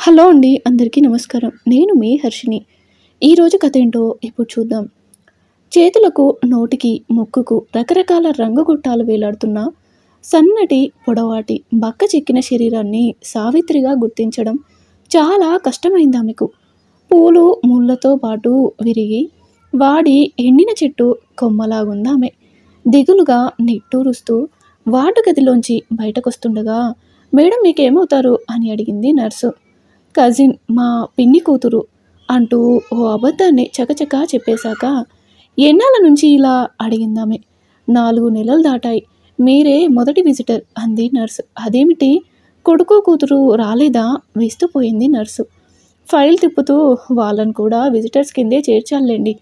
Hello అండి. అందరికీ నమస్కారం. నేను మీ హర్షిని. ఈరోజు కథ ఏంటో ఇప్పుడు చూద్దాం. చేతులకు, నోటికి, ముక్కుకు రకరకాల రంగు గుట్టాలు వేలాడుతున్న సన్నటి, పొడవాటి, బక్క చిక్కిన శరీరాన్ని సావిత్రిగా గుర్తించడం చాలా కష్టమైందామెకు. పూలు, ముళ్ళతో పాటు విరిగి, వాడి ఎండిన చెట్టు కొమ్మలాగుందామె. దిగులుగా నిట్టూరుస్తూ వార్డు గదిలోంచి బయటకొస్తుండగా, మేడం మీకేమవుతారు అని అడిగింది నర్సు. కజిన్, మా పిన్ని కూతురు అంటూ ఓ అబద్ధాన్ని చకచకా చెప్పేశాక, ఎన్నాళ్ళ నుంచి ఇలా అడిగిందామె. 4 నెలలు దాటాయి. మీరే మొదటి విజిటర్ అంది నర్సు. అదేమిటి, కొడుకు కూతురు రాలేదా విస్తుపోయింది నర్సు. ఫైల్ తిప్పుతూ, వాళ్ళను కూడా విజిటర్స్ కిందే చేర్చాలండి.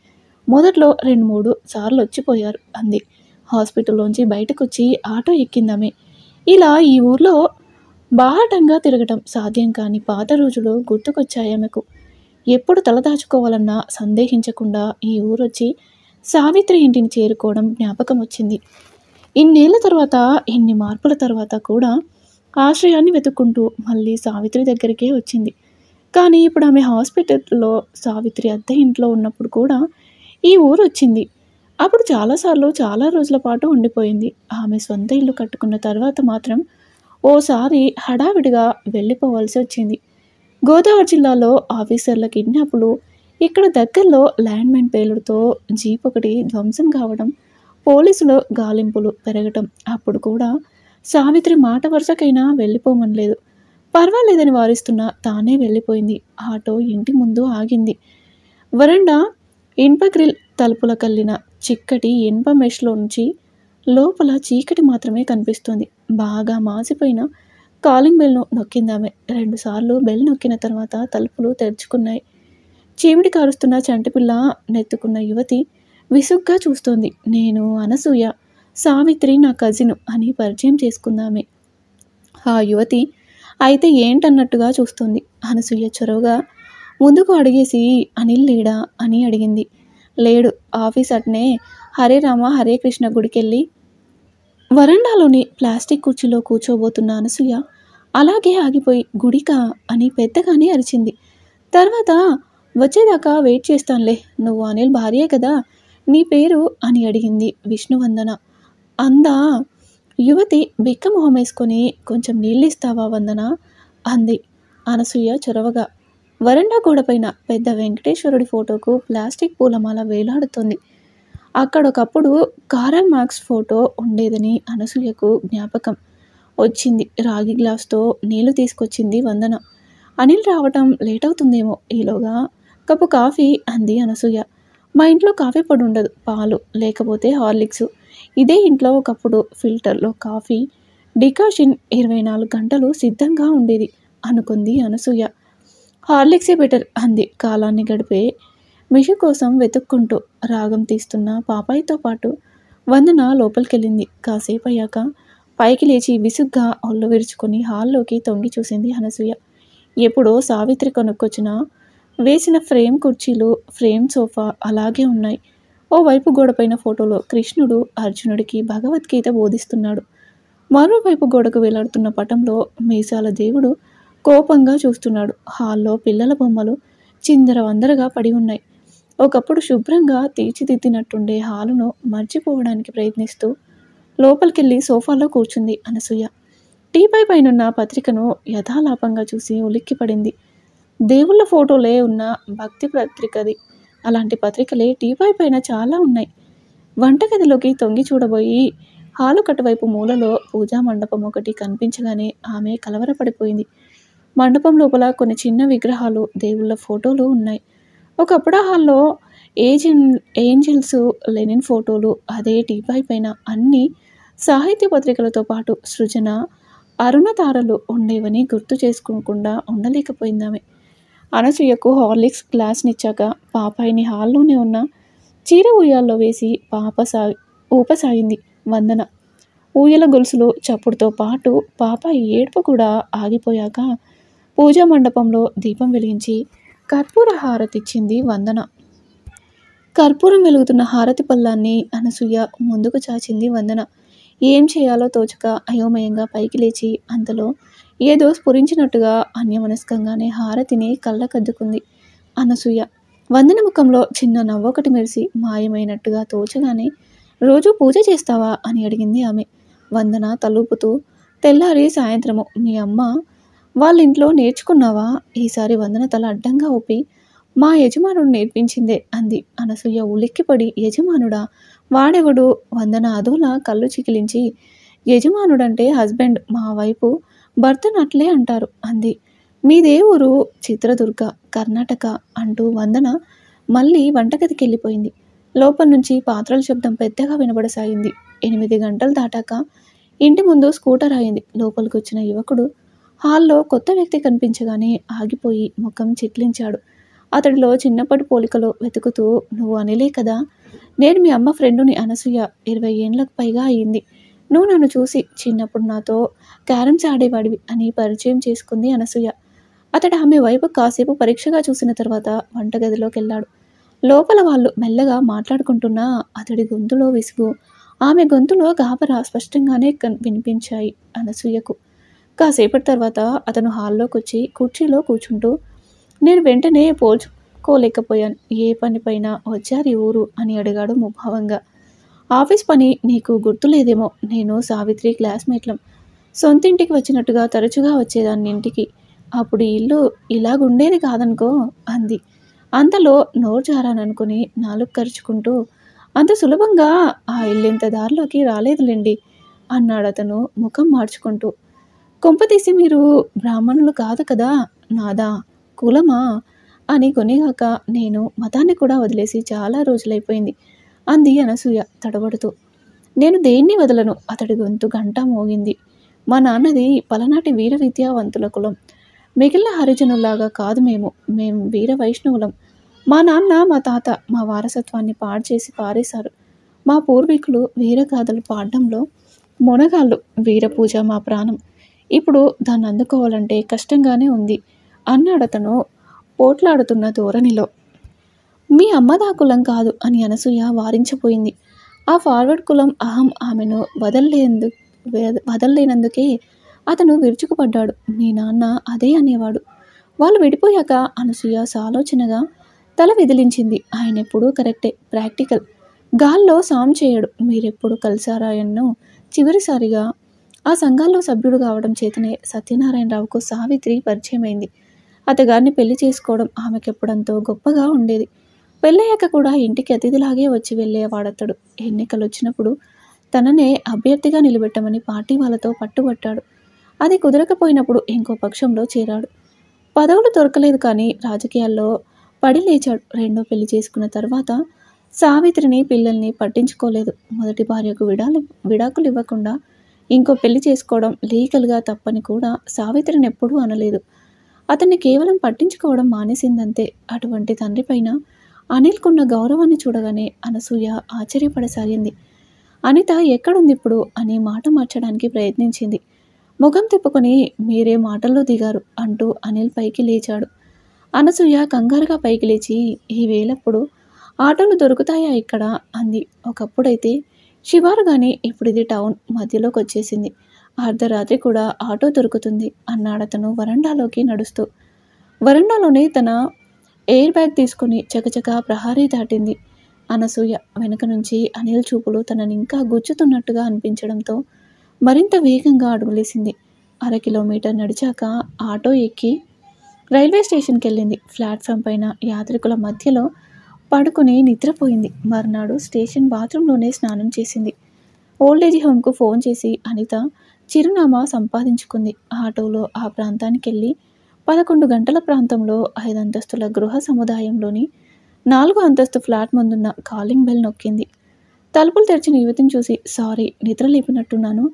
మొదట్లో 2-3 సార్లు వచ్చిపోయారు అంది. హాస్పిటల్లోంచి బయటకొచ్చి ఆటో ఎక్కిందామె. ఇలా ఈ ఊర్లో బాహాటంగా తిరగటం సాధ్యం కాని పాత రోజులు గుర్తుకొచ్చాయామెకు. ఎప్పుడు తలదాచుకోవాలన్నా సందేహించకుండా ఈ ఊరొచ్చి సావిత్రి ఇంటిని చేరుకోవడం జ్ఞాపకం వచ్చింది. ఇన్నేళ్ల తర్వాత, ఇన్ని మార్పుల తర్వాత కూడా ఆశ్రయాన్ని వెతుక్కుంటూ మళ్ళీ సావిత్రి దగ్గరికే వచ్చింది. కానీ ఇప్పుడు ఆమె హాస్పిటల్లో సావిత్రి అద్దె ఇంట్లో ఉన్నప్పుడు కూడా ఈ ఊరు వచ్చింది. అప్పుడు చాలాసార్లు చాలా రోజుల పాటు ఉండిపోయింది. ఆమె సొంత ఇల్లు కట్టుకున్న తర్వాత మాత్రం ఓసారి హడావిడిగా వెళ్ళిపోవాల్సి వచ్చింది. గోదావరి జిల్లాలో ఆఫీసర్ల కిడ్నాపులు, ఇక్కడ దగ్గరలో ల్యాండ్మైన్ పేలుడుతో జీప్ ఒకటి ధ్వంసం కావడం, పోలీసుల గాలింపులు పెరగటం. అప్పుడు కూడా సావిత్రి మాట వరుసకైనా వెళ్ళిపోమనలేదు. పర్వాలేదని వారిస్తున్నా తానే వెళ్ళిపోయింది. ఆటో ఇంటి ముందు ఆగింది. వరండా ఇనుప గ్రిల్ తలుపుల కల్లిన చిక్కటి ఇనుప మెష్లోంచి లోపల చీకటి మాత్రమే కనిపిస్తుంది. బాగా మాసిపోయిన కాలింగ్ బెల్ను నొక్కిందామె. 2 సార్లు బెల్ నొక్కిన తర్వాత తలుపులు తెరుచుకున్నాయి. చీమిడి కారుస్తున్న చంటిపిల్ల నెత్తుకున్న యువతి విసుగ్గా చూస్తోంది. నేను అనసూయ, సావిత్రి నా కజిను అని పరిచయం చేసుకుందామె. ఆ యువతి అయితే ఏంటన్నట్టుగా చూస్తోంది. అనసూయ చొరవగా ముందుకు అడిగేసి, అనిల్ లేడా అని అడిగింది. లేడు, ఆఫీస్ అట్నే హరే రామ హరే కృష్ణ గుడికెళ్ళి. వరండాలోని ప్లాస్టిక్ కుర్చీలో కూర్చోబోతున్న అనసూయ అలాగే ఆగిపోయి, గుడికా అని పెద్దగానే అరిచింది. తర్వాత, వచ్చేదాకా వెయిట్ చేస్తానులే, నువ్వు అనిల్ భార్యే కదా, నీ పేరు అని అడిగింది విష్ణువందన. అందా యువతి బిక్క మొహం వేసుకొని. కొంచెం నీళ్ళిస్తావా వందన అంది అనసూయ చొరవగా. వరండా గోడపైన పెద్ద వెంకటేశ్వరుడి ఫోటోకు ప్లాస్టిక్ పూలమాల వేలాడుతోంది. అక్కడొకప్పుడు కారల్ మార్క్స్ ఫోటో ఉండేదని అనసూయకు జ్ఞాపకం వచ్చింది. రాగి గ్లాస్తో నీళ్లు తీసుకొచ్చింది వందన. అనిల్ రావటం లేట్ అవుతుందేమో, ఈలోగా కప్పు కాఫీ అంది అనసూయ. మా ఇంట్లో కాఫీ పొడి ఉండదు, పాలు లేకపోతే హార్లిక్స్. ఇదే ఇంట్లో ఒకప్పుడు ఫిల్టర్లో కాఫీ డికాషన్ 24 గంటలు సిద్ధంగా ఉండేది అనుకుంది అనసూయ. హార్లిక్సే బెటర్ అంది కాలాన్ని గడిపే మిషు కోసం వెతుక్కుంటూ. రాగం తీస్తున్న పాపాయితో పాటు వందన లోపలికెళ్ళింది. కాసేపు అయ్యాక పైకి లేచి విసుగ్గా ఒళ్ళు విరుచుకొని హాల్లోకి తొంగి చూసింది అనసూయ. ఎప్పుడో సావిత్రి కొనుక్కొచ్చిన వేసిన ఫ్రేమ్ కుర్చీలు, ఫ్రేమ్ సోఫా అలాగే ఉన్నాయి. ఓవైపు గోడపైన ఫోటోలో కృష్ణుడు అర్జునుడికి భగవద్గీత బోధిస్తున్నాడు. మరోవైపు గోడకు వేలాడుతున్న పటంలో మీసాల దేవుడు కోపంగా చూస్తున్నాడు. హాల్లో పిల్లల బొమ్మలు చిందరవందరగా పడి ఉన్నాయి. ఒకప్పుడు శుభ్రంగా తీర్చిదిద్దినట్టుండే హాలును మర్చిపోవడానికి ప్రయత్నిస్తూ లోపలికెళ్ళి సోఫాలో కూర్చుంది అనసూయ. టీపై పైనున్న పత్రికను యథాలాపంగా చూసి ఉలిక్కిపడింది. దేవుళ్ళ ఫోటోలే ఉన్న భక్తి పత్రికది. అలాంటి పత్రికలే టీపై పైన చాలా ఉన్నాయి. వంటగదిలోకి తొంగి చూడబోయి హాలు కటువైపు మూలలో పూజా మండపం ఒకటి కనిపించగానే ఆమె కలవరపడిపోయింది. మండపం లోపల కొన్ని చిన్న విగ్రహాలు, దేవుళ్ళ ఫోటోలు ఉన్నాయి. ఒకప్పుడు ఆ హాల్లో ఏంజిల్స్, లెనిన్ ఫోటోలు, అదే టీపై పైన అన్ని సాహిత్య పత్రికలతో పాటు సృజన, అరుణతారలు ఉండేవని గుర్తు చేసుకోకుండా ఉండలేకపోయిందామె. అనసూయకు హార్లిక్స్ గ్లాస్నిచ్చాక పాపాయిని హాల్లోనే ఉన్న చీర ఉయ్యాల్లో వేసి ఊపసాగింది వందన. ఊయల గొలుసులు చప్పుడుతో పాటు పాపాయి ఏడుపు కూడా ఆగిపోయాక పూజా మండపంలో దీపం వెలిగించి కర్పూర హారతిచ్చింది వందన. కర్పూరం వెలుగుతున్న హారతి పళ్ళాన్ని అనసూయ ముందుకు చాచింది వందన. ఏం చేయాలో తోచక అయోమయంగా పైకి లేచి, అంతలో ఏదో స్ఫురించినట్టుగా అన్యమనస్కంగానే హారతిని కళ్ళకద్దుకుంది అనసూయ. వందన ముఖంలో చిన్న నవ్వొకటి మెరిసి మాయమైనట్టుగా తోచగానే రోజూ పూజ చేస్తావా అని అడిగింది ఆమె. వందన తలూపుతూ తెల్లారి సాయంత్రము మీ అమ్మ వాళ్ళ ఇంట్లో నేర్చుకున్నావా? ఈసారి వందన తల అడ్డంగా ఊపి మా యజమానుడు నేర్పించిందే అంది. అనసూయ ఉలిక్కిపడి యజమానుడా? వాడెవడు? వందన అదోలా కళ్ళు చికిలించి యజమానుడంటే హస్బెండ్, మా వైపు భర్తను అట్లే అంటారు అంది. మీదే ఊరు? చిత్రదుర్గ, కర్ణాటక అంటూ వందన మళ్ళీ వంటగదికి వెళ్ళిపోయింది. లోపల నుంచి పాత్రల శబ్దం పెద్దగా వినబడసాగింది. 8 గంటలు దాటాక ఇంటి ముందు స్కూటర్ ఆగింది. లోపలికి వచ్చిన యువకుడు హాల్లో కొత్త వ్యక్తి కనిపించగానే ఆగిపోయి ముఖం చిట్లించాడు. అతడిలో చిన్నప్పటి పోలికలు వెతుకుతూ నువ్వు అనిలే కదా? నేను మీ అమ్మ ఫ్రెండుని అనసూయ. 20 ఏండ్లకు పైగా అయింది. నువ్వు నన్ను చూసి చిన్నప్పుడు నాతో క్యారమ్స్ ఆడేవాడివి అని పరిచయం చేసుకుంది అనసూయ. అతడు ఆమె వైపు కాసేపు పరీక్షగా చూసిన తర్వాత వంటగదిలోకి వెళ్ళాడు. లోపల వాళ్ళు మెల్లగా మాట్లాడుకుంటున్నా అతడి గొంతులో విసుగు, ఆమె గొంతులో గాబరా స్పష్టంగానే వినిపించాయి అనసూయకు. కాసేపటి తర్వాత అతను హాల్లోకి వచ్చి కుర్చీలో కూర్చుంటూ నేను వెంటనే పోల్చుకోలేకపోయాను. ఏ పని పైన వచ్చారు ఈ ఊరు అని అడిగాడు ముభావంగా. ఆఫీస్ పని నీకు గుర్తులేదేమో, నేను సావిత్రి క్లాస్మేట్లం. సొంతింటికి వచ్చినట్టుగా తరచుగా వచ్చేదాన్ని ఇంటికి. అప్పుడు ఈ ఇల్లు ఇలాగుండేది కాదనుకో అంది. అంతలో నోరు జారాననుకుని నాలుగు కరుచుకుంటూ అంత సులభంగా ఆ ఇల్లింత దారిలోకి రాలేదులేండి అన్నాడతను ముఖం మార్చుకుంటూ. కొంపతీసి మీరు బ్రాహ్మణులు కాదు కదా? నాదా కులమా అని కొనిగాక నేను మతాన్ని కూడా వదిలేసి చాలా రోజులైపోయింది అంది అనసూయ తడబడుతూ. నేను దేన్ని వదలను. అతడి గొంతు గంట మోగింది. మా నాన్నది పలనాటి వీర విద్యావంతుల కులం. మిగిలిన హరిజనుల్లాగా కాదు మేం వీర వైష్ణవులం. మా నాన్న మా తాత మా వారసత్వాన్ని పాడు చేసి పారేశారు. మా పూర్వీకులు వీరగాథలు పాడడంలో మొనగాళ్ళు. వీరపూజ మా ప్రాణం. ఇప్పుడు దాన్ని అందుకోవాలంటే కష్టంగానే ఉంది అన్నాడతను పోట్లాడుతున్న ధోరణిలో. మీ అమ్మదా కులం కాదు అని అనసూయ వారించపోయింది. ఆ ఫార్వర్డ్ కులం అహం ఆమెను వదల్లేనందుకే అతను విరుచుకుపడ్డాడు. మీ నాన్న అదే అనేవాడు. వాళ్ళు విడిపోయాక అనసూయ సాలోచనగా తల విదిలించింది. ఆయన ఎప్పుడూ కరెక్టే, ప్రాక్టికల్. గాల్లో సాం చేయడు. మీరెప్పుడు కలిసారా ఎన్నో చివరిసారిగా ఆ సంఘాల్లో సభ్యుడు కావడం చేతనే సత్యనారాయణరావుకు సావిత్రి పరిచయమైంది. అతగారిని పెళ్లి చేసుకోవడం ఆమెకెప్పుడంతో గొప్పగా ఉండేది. పెళ్ళయ్యాక కూడా ఇంటికి అతిథిలాగే వచ్చి వెళ్ళేవాడతడు. ఎన్నికలు వచ్చినప్పుడు తననే అభ్యర్థిగా నిలబెట్టమని పార్టీ వాళ్ళతో పట్టుబట్టాడు. అది కుదరకపోయినప్పుడు ఇంకో పక్షంలో చేరాడు. పదవులు దొరకలేదు కానీ రాజకీయాల్లో పడి లేచాడు. రెండో పెళ్లి చేసుకున్న తర్వాత సావిత్రిని పిల్లల్ని పట్టించుకోలేదు. మొదటి భార్యకు విడాకులు ఇవ్వకుండా ఇంకో పెళ్లి చేసుకోవడం లీగల్గా తప్పని కూడా సావిత్రిని ఎప్పుడూ అనలేదు. అతన్ని కేవలం పట్టించుకోవడం మానేసిందంతే. అటువంటి తండ్రి పైన అనిల్కున్న గౌరవాన్ని చూడగానే అనసూయ ఆశ్చర్యపడసాగింది. అనిత ఎక్కడుంది ఇప్పుడు అని మాట మార్చడానికి ప్రయత్నించింది. ముఖం తిప్పుకొని మీరే మాటల్లో దిగారు అంటూ అనిల్ పైకి లేచాడు. అనసూయ కంగారుగా పైకి లేచి ఈ వేళప్పుడు ఆటోలు దొరుకుతాయా ఇక్కడ అంది. ఒకప్పుడైతే శివారు కానీ ఇప్పుడు ఇది టౌన్ మధ్యలోకి వచ్చేసింది. అర్ధరాత్రి కూడా ఆటో దొరుకుతుంది అన్నాడతను వరండాలోకి నడుస్తూ. వరండాలోనే తన ఎయిర్ బ్యాగ్ తీసుకుని చకచకా ప్రహారీ దాటింది అనసూయ. వెనుక నుంచి అనిల్ చూపులు తనని ఇంకా గుచ్చుతున్నట్టుగా అనిపించడంతో మరింత వేగంగా అడుగులేసింది. 1/2 కిలోమీటర్ నడిచాక ఆటో ఎక్కి రైల్వే స్టేషన్కి వెళ్ళింది. ప్లాట్ఫామ్ పైన యాత్రికుల మధ్యలో పడుకుని నిద్రపోయింది. మర్నాడు స్టేషన్ బాత్రూంలోనే స్నానం చేసింది. ఓల్డేజ్ హోమ్కు ఫోన్ చేసి అనిత చిరునామా సంపాదించుకుంది. ఆటోలో ఆ ప్రాంతానికి వెళ్ళి 11 గంటల ప్రాంతంలో 5 అంతస్తుల గృహ సముదాయంలోని 4వ అంతస్తు ఫ్లాట్ ముందున్న కాలింగ్ బెల్ నొక్కింది. తలుపులు తెరిచిన యువతిని చూసి సారీ, నిద్ర లేపినట్టున్నాను.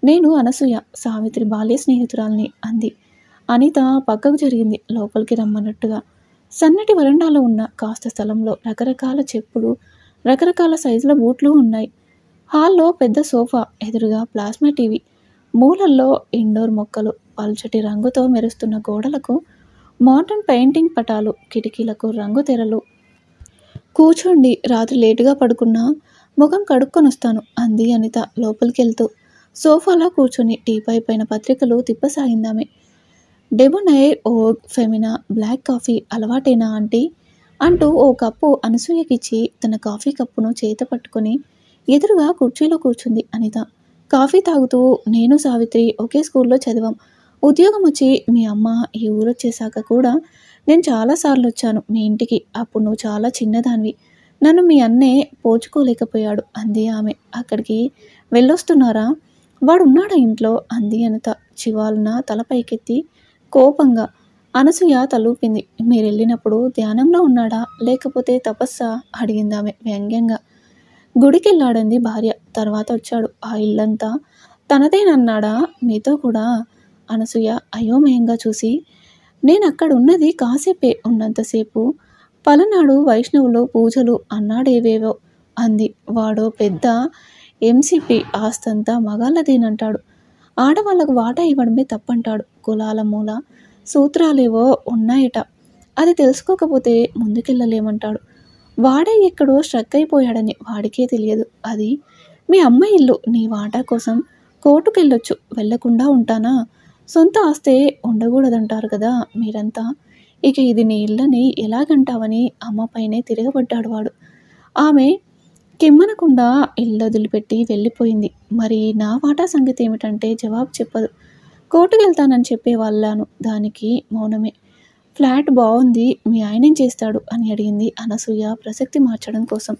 నేను అనసూయ, సావిత్రి బాల్య స్నేహితురాల్ని అంది. అనిత పక్కకు జరిగింది లోపలికి రమ్మన్నట్టుగా. సన్నటి వరండాలో ఉన్న కాస్త స్థలంలో రకరకాల చెప్పులు, రకరకాల సైజుల బూట్లు ఉన్నాయి. హాల్లో పెద్ద సోఫా, ఎదురుగా ప్లాస్మా టీవీ, మూలల్లో ఇండోర్ మొక్కలు, పల్చటి రంగుతో మెరుస్తున్న గోడలకు మోడర్న్ పెయింటింగ్ పటాలు, కిటికీలకు రంగు తెరలు. కూర్చోండి, రాత్రి లేటుగా పడుకున్నా ముఖం కడుక్కొని వస్తాను అంది అనిత లోపలికి వెళ్తూ. సోఫాలో కూర్చొని టీపాయ్ పైన పత్రికలు తిప్పసాగిందామె. Debonair Vogue Femina black coffee అలవాటేనా ఆంటీ అంటూ ఓ కప్పు అనసూయకిచ్చి తన కాఫీ కప్పును చేత పట్టుకొని ఎదురుగా కుర్చీలో కూర్చుంది అనిత. కాఫీ తాగుతూ, నేను సావిత్రి ఒకే స్కూల్లో చదివాం. ఉద్యోగం వచ్చి మీ అమ్మ ఈ ఊరొచ్చేశాక కూడా నేను చాలాసార్లు వచ్చాను మీ ఇంటికి. అప్పుడు నువ్వు చాలా చిన్నదానివి. నన్ను మీ అన్నే పోల్చుకోలేకపోయాడు అంది ఆమె. అక్కడికి వెళ్ళొస్తున్నారా? వాడున్నాడా ఇంట్లో అంది అనిత చివాలున తల పైకెత్తి కోపంగా. అనసూయ తలూపింది. మీరెళ్ళినప్పుడు ధ్యానంలో ఉన్నాడా లేకపోతే తపస్సా అడిగింది ఆమె వ్యంగ్యంగా. గుడికెళ్ళాడంది భార్య. తర్వాత వచ్చాడు. ఆ ఇల్లంతా తనదేనన్నాడా మీతో కూడా? అనసూయ అయోమయంగా చూసి, నేనక్కడున్నది కాసేపే, ఉన్నంతసేపు పలనాడు వైష్ణవులు పూజలు అన్నాడేవేవో అంది. వాడో పెద్ద ఎంసీపీ, ఆస్తంతా మగాళ్ళదేనంటాడు. ఆడవాళ్ళకు వాటా ఇవ్వడమే తప్పంటాడు. కులాల మూల సూత్రాలేవో ఉన్నాయట. అది తెలుసుకోకపోతే ముందుకెళ్ళలేమంటాడు. వాడే ఎక్కడో స్ట్రక్ అయిపోయాడని వాడికే తెలియదు. అది మీ అమ్మ ఇల్లు. నీ వాటా కోసం కోర్టుకెళ్ళొచ్చు. వెళ్లకుండా ఉంటానా? సొంత ఆస్తే ఉండకూడదంటారు కదా మీరంతా. ఇక ఇది నీ ఇల్లని ఎలాగంటావని అమ్మపైనే తిరగబడ్డాడు వాడు. ఆమె కిమ్మనకుండా ఇల్లొదిలిపెట్టి వెళ్ళిపోయింది. మరి నా వాటా సంగతి ఏమిటంటే జవాబు చెప్పదు. కోర్టుకెళ్తానని చెప్పే వాళ్ళను. దానికి మౌనమే. ఫ్లాట్ బాగుంది, మీ ఆయనేం చేస్తాడు అని అడిగింది అనసూయ ప్రసక్తి మార్చడం కోసం.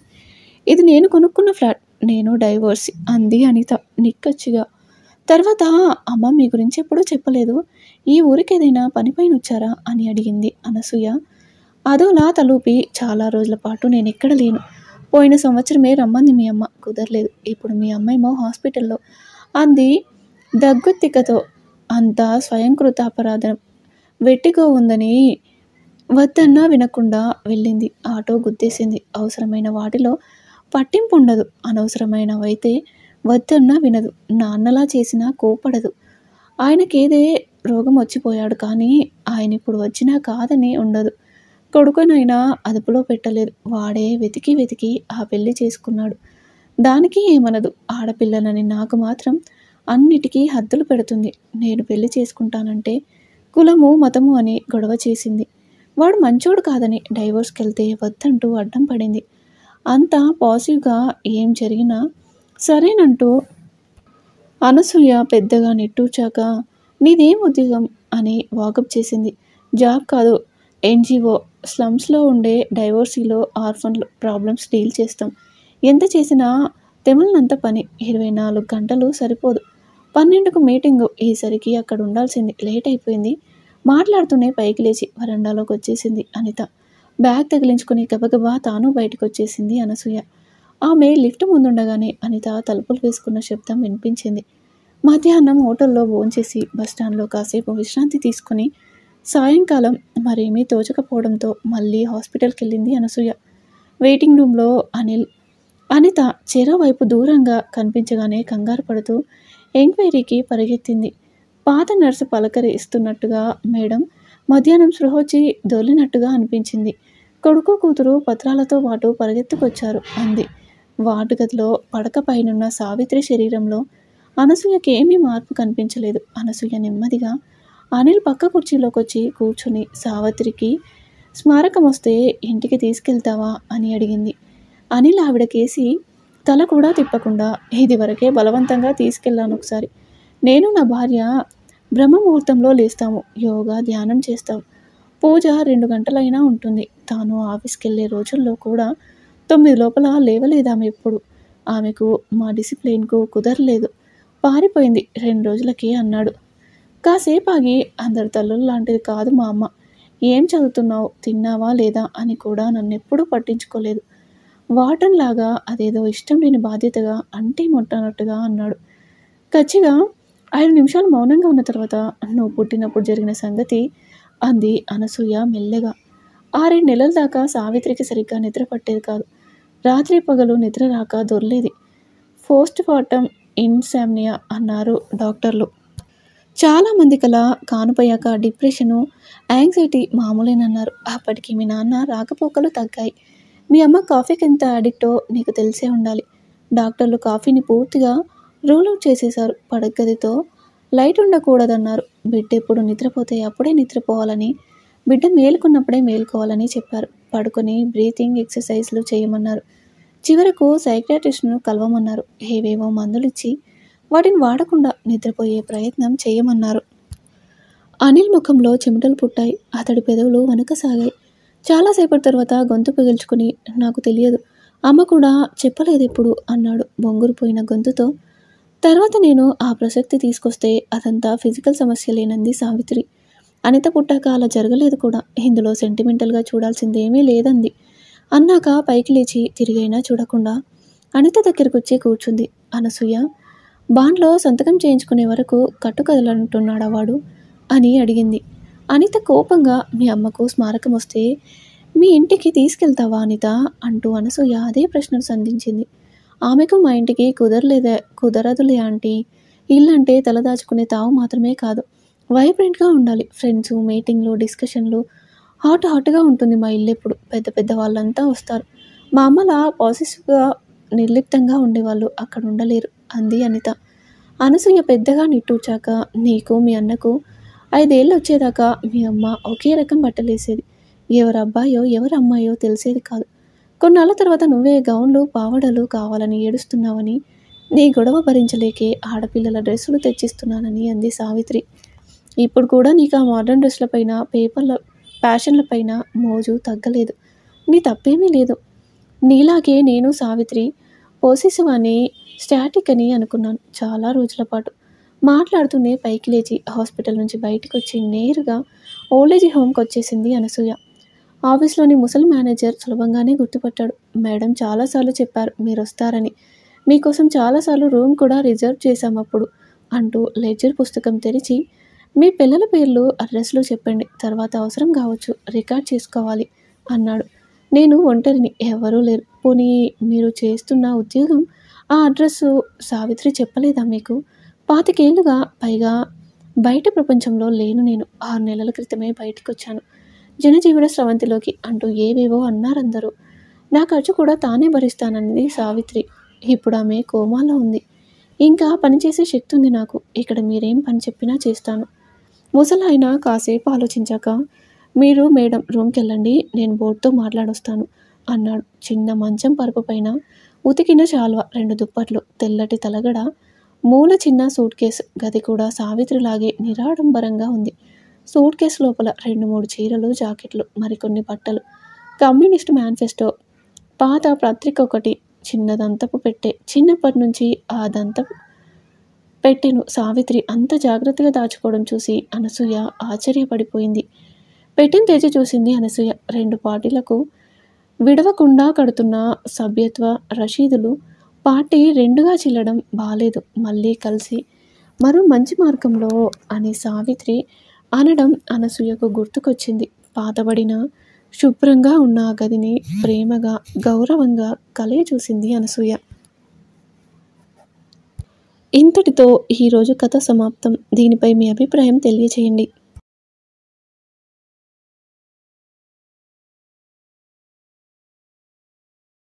ఇది నేను కొనుక్కున్న ఫ్లాట్, నేను డైవోర్స్ అంది అనిత నిక్కచ్చిగా. తర్వాత అమ్మ మీ గురించి ఎప్పుడూ చెప్పలేదు. ఈ ఊరికి ఏదైనా పనిపైన వచ్చారా అని అడిగింది అనసూయ అదోలా తలూపి. చాలా రోజుల పాటు నేను ఎక్కడ లేను. పోయిన సంవత్సరమే రమ్మంది మీ అమ్మ, కుదరలేదు. ఇప్పుడు మీ అమ్మేమో హాస్పిటల్లో అంది దగ్గొత్తికతో. అంతా స్వయంకృతాపరాధం. వెట్టిగో ఉందని వద్దన్నా వినకుండా వెళ్ళింది. ఆటో గుద్దేసింది. అవసరమైన వాటిలో పట్టింపు ఉండదు, అనవసరమైనవైతే వద్దన్నా వినదు. నాన్నలా చేసినా కోపడదు. ఆయనకేదే రోగం వచ్చిపోయాడు కానీ ఆయన ఇప్పుడు వచ్చినా కాదని ఉండదు. కొడుకునైనా అదుపులో పెట్టలేదు. వాడే వెతికి వెతికి ఆ పెళ్లి చేసుకున్నాడు. దానికి ఏమనదు. ఆడపిల్లనని నాకు మాత్రం అన్నిటికీ హద్దులు పెడుతుంది. నేను పెళ్లి చేసుకుంటానంటే కులము మతము అని గొడవ చేసింది. వాడు మంచోడు కాదని డైవోర్స్కి వెళ్తే వద్దంటూ అడ్డం పడింది. అంతా పాజిటివ్గా ఏం జరిగినా సరేనంటూ అనసూయ పెద్దగా నిట్టూర్చాక నీదేం ఉద్యోగం అని వాకప్ చేసింది. జాబ్ కాదు, ఎన్జిఓ. స్లమ్స్లో ఉండే డైవోర్సీలో ఆర్ఫన్లు ప్రాబ్లమ్స్ డీల్ చేస్తాం. ఎంత చేసినా తెమలనంత పని. 24 గంటలు సరిపోదు. 12కు మీటింగు. ఈసరికి అక్కడ ఉండాల్సింది. లేట్ అయిపోయింది. మాట్లాడుతూనే పైకి లేచి వరండాలోకి వచ్చేసింది అనిత. బ్యాగ్ తగిలించుకుని గబగబా తాను బయటకు వచ్చేసింది అనసూయ. ఆమె లిఫ్ట్ ముందుండగానే అనిత తలుపులు వేసుకున్న శబ్దం వినిపించింది. మధ్యాహ్నం హోటల్లో భోంచేసి బస్టాండ్లో కాసేపు విశ్రాంతి తీసుకుని సాయంకాలం మరేమీ తోచకపోవడంతో మళ్ళీ హాస్పిటల్కి వెళ్ళింది అనసూయ. వెయిటింగ్ రూమ్లో అనిల్, అనిత చెరోవైపు దూరంగా కనిపించగానే కంగారు పడుతూ ఎంక్వైరీకి పరిగెత్తింది. పాత నర్సు పలకరిస్తున్నట్టుగా, మేడం మధ్యాహ్నం స్పృహొచ్చి దొర్లినట్టుగా అనిపించింది. కొడుకు కూతురు పత్రాలతో పాటు పరిగెత్తుకొచ్చారు అంది. వార్డుగదిలో పడక పైనున్న సావిత్రి శరీరంలో అనసూయకి ఏమీ మార్పు కనిపించలేదు. అనసూయ నెమ్మదిగా అనిల్ పక్క కుర్చీలోకి వచ్చి కూర్చుని సావిత్రికి స్మారకం వస్తే ఇంటికి తీసుకెళ్తావా అని అడిగింది. అనిల్ ఆవిడకేసి తల కూడా తిప్పకుండా, ఇదివరకే బలవంతంగా తీసుకెళ్ళాను ఒకసారి. నేను నా భార్య బ్రహ్మముహూర్తంలో లేస్తాము, యోగా ధ్యానం చేస్తాం. పూజ 2 గంటలైనా ఉంటుంది. తాను ఆఫీస్కి వెళ్ళే రోజుల్లో కూడా 9 లోపల లేవలేదామె ఎప్పుడు. ఆమెకు మా డిసిప్లిన్కు కుదరలేదు. పారిపోయింది 2 రోజులకి అన్నాడు. కాసేపు ఆగి, అందరి తల్లుల లాంటిది కాదు మా అమ్మ. ఏం చదువుతున్నావు, తిన్నావా లేదా అని కూడా నన్నెప్పుడూ పట్టించుకోలేదు. వాటన్ లాగా అదేదో ఇష్టం లేని బాధ్యతగా అంటే ముట్టనట్టుగా అన్నాడు. కచ్చిగా 5 నిమిషాలు మౌనంగా ఉన్న తర్వాత, నువ్వు పుట్టినప్పుడు జరిగిన సంగతి అంది అనసూయ మెల్లగా. 6 నెలల దాకా సావిత్రికి సరిగ్గా నిద్ర పట్టేది కాదు. రాత్రి పగలు నిద్ర రాక దొర్లేది. పోస్ట్ మార్టం ఇన్సామ్నియా అన్నారు డాక్టర్లు. చాలామంది కల కానుపోయాక డిప్రెషను, యాంగ్జైటీ మామూలేనన్నారు. అప్పటికి మీ నాన్న రాకపోకలు తగ్గాయి. మీ అమ్మ కాఫీకి ఎంత అడిక్టో నీకు తెలిసే ఉండాలి. డాక్టర్లు కాఫీని పూర్తిగా రూల్ అవుట్ చేసేశారు. పడగదితో లైట్ ఉండకూడదన్నారు. బిడ్డ ఎప్పుడు నిద్రపోతే అప్పుడే నిద్రపోవాలని, బిడ్డ మేలుకున్నప్పుడే మేలుకోవాలని చెప్పారు. పడుకొని బ్రీతింగ్ ఎక్సర్సైజ్లు చేయమన్నారు. చివరకు సైకియాట్రిస్ట్ను కలవమన్నారు. ఏవేవో మందులిచ్చి వాటిని వాడకుండా నిద్రపోయే ప్రయత్నం చేయమన్నారు. అనిల్ ముఖంలో చెమటలు పుట్టాయి. అతడి పెదవులు వణకసాగాయి. చాలాసేపటి తర్వాత గొంతు పగిల్చుకుని, నాకు తెలియదు, అమ్మ కూడా చెప్పలేదెప్పుడు అన్నాడు బొంగురుపోయిన గొంతుతో. తర్వాత నేను ఆ ప్రసక్తి తీసుకొస్తే అదంతా ఫిజికల్ సమస్యలేనంది సావిత్రి. అనిత పుట్టాక అలా జరగలేదు కూడా. ఇందులో సెంటిమెంటల్గా చూడాల్సిందేమీ లేదంది. అన్నాక పైకి లేచి తిరిగైనా చూడకుండా అనిత దగ్గరకొచ్చి కూర్చుంది. అనసూయ, బాండ్లో సంతకం చేయించుకునే వరకు కట్టు కదలంటున్నాడా వాడు అని అడిగింది. అనిత కోపంగా, మీ అమ్మకు స్మారకం వస్తే మీ ఇంటికి తీసుకెళ్తావా అనిత అంటూ అనసూయ అదే ప్రశ్నను సంధించింది. ఆమెకు మా ఇంటికి కుదరదులే ఆంటీ. ఇల్లంటే తలదాచుకునే తావు మాత్రమే కాదు, వైబ్రెంట్గా ఉండాలి. ఫ్రెండ్స్, మీటింగ్లు, డిస్కషన్లు, హాట్గా ఉంటుంది మా ఇల్లు. ఎప్పుడు పెద్ద పెద్ద వాళ్ళంతా వస్తారు. మా అమ్మలా పాజిటివ్గా నిర్లిప్తంగా ఉండేవాళ్ళు అక్కడ ఉండలేరు అంది అనిత. అనసూయ పెద్దగా నిట్టూర్చాక, నీకు మీ అన్నకు 5 ఏళ్ళు వచ్చేదాకా మీ అమ్మ ఒకే రకం బట్టలేసేది. ఎవరు అబ్బాయో ఎవరు అమ్మాయో తెలిసేది కాదు. కొన్నాళ్ళ తర్వాత నువ్వే గౌన్లు పావడలు కావాలని ఏడుస్తున్నావని, నీ గొడవ భరించలేకే ఆడపిల్లల డ్రెస్సులు తెచ్చిస్తున్నానని అంది సావిత్రి. ఇప్పుడు కూడా నీకు ఆ మోడర్న్ డ్రెస్సులపైన ఫ్యాషన్లపైన మోజు తగ్గలేదు. నీ తప్పేమీ లేదు. నీలాగే నేను సావిత్రి పొసెసివ్ అని, స్టాటిక్ అని అనుకున్నాను చాలా రోజుల పాటు. మాట్లాడుతూనే పైకి లేచి హాస్పిటల్ నుంచి బయటకు వచ్చి నేరుగా ఓల్డేజ్ హోమ్కి వచ్చేసింది అనసూయ. ఆఫీస్లోని ముసలి మేనేజర్ సులభంగానే గుర్తుపట్టాడు. మేడం చాలాసార్లు చెప్పారు మీరు వస్తారని. మీకోసం చాలాసార్లు రూమ్ కూడా రిజర్వ్ చేశామప్పుడు అంటూ లెడ్జర్ పుస్తకం తెరిచి, మీ పిల్లల పేర్లు అడ్రస్లు చెప్పండి, తర్వాత అవసరం కావచ్చు రికార్డ్ చేసుకోవాలి అన్నాడు. నేను ఒంటరిని, ఎవరూ లేరు. పోనీ మీరు చేస్తున్న ఉద్యోగం ఆ అడ్రస్సు సావిత్రి చెప్పలేదా మీకు? 25 ఏళ్ళుగా పైగా బయట ప్రపంచంలో లేను నేను. 6 నెలల క్రితమే బయటకొచ్చాను జనజీవన స్రవంతిలోకి అంటూ ఏవేవో అన్నారందరూ. నా ఖర్చు కూడా తానే భరిస్తానన్నది సావిత్రి. ఇప్పుడు ఆమె కోమాలో ఉంది. ఇంకా పనిచేసే శక్తి ఉంది నాకు. ఇక్కడ మీరేం పని చెప్పినా చేస్తాను. ముసలాయన కాసేపు ఆలోచించాక, మీరు మేడం రూమ్కి వెళ్ళండి, నేను బోర్డుతో మాట్లాడొస్తాను అన్నాడు. చిన్న మంచం పరుపు పైన ఉతికిన శాల్వా, 2 దుప్పట్లు, తెల్లటి తలగడ, మూల చిన్న సూట్ కేసు. గది కూడా సావిత్రిలాగే నిరాడంబరంగా ఉంది. సూట్ కేసు లోపల 2-3 చీరలు, జాకెట్లు, మరికొన్ని బట్టలు, కమ్యూనిస్ట్ మేనిఫెస్టో, పాత పత్రిక ఒకటి, చిన్న దంతపు పెట్టె. చిన్నప్పటి నుంచి ఆ దంతపు పెట్టెను సావిత్రి అంత జాగ్రత్తగా దాచుకోవడం చూసి అనసూయ ఆశ్చర్యపడిపోయింది. పెట్టెను తెరిచి చూసింది అనసూయ. 2 పార్టీలకు విడవకుండా కడుతున్న సభ్యత్వ రసీదులు. పార్టీ 2గా చిల్లడం బాలేదు, మళ్ళీ కలిసి మరో మంచి మార్గంలో అని సావిత్రి అనడం అనసూయకు గుర్తుకొచ్చింది. పాతబడిన శుభ్రంగా ఉన్న ఆ గదిని ప్రేమగా, గౌరవంగా కలయి చూసింది అనసూయ. ఇంతటితో ఈరోజు కథ సమాప్తం. దీనిపై మీ అభిప్రాయం తెలియచేయండి.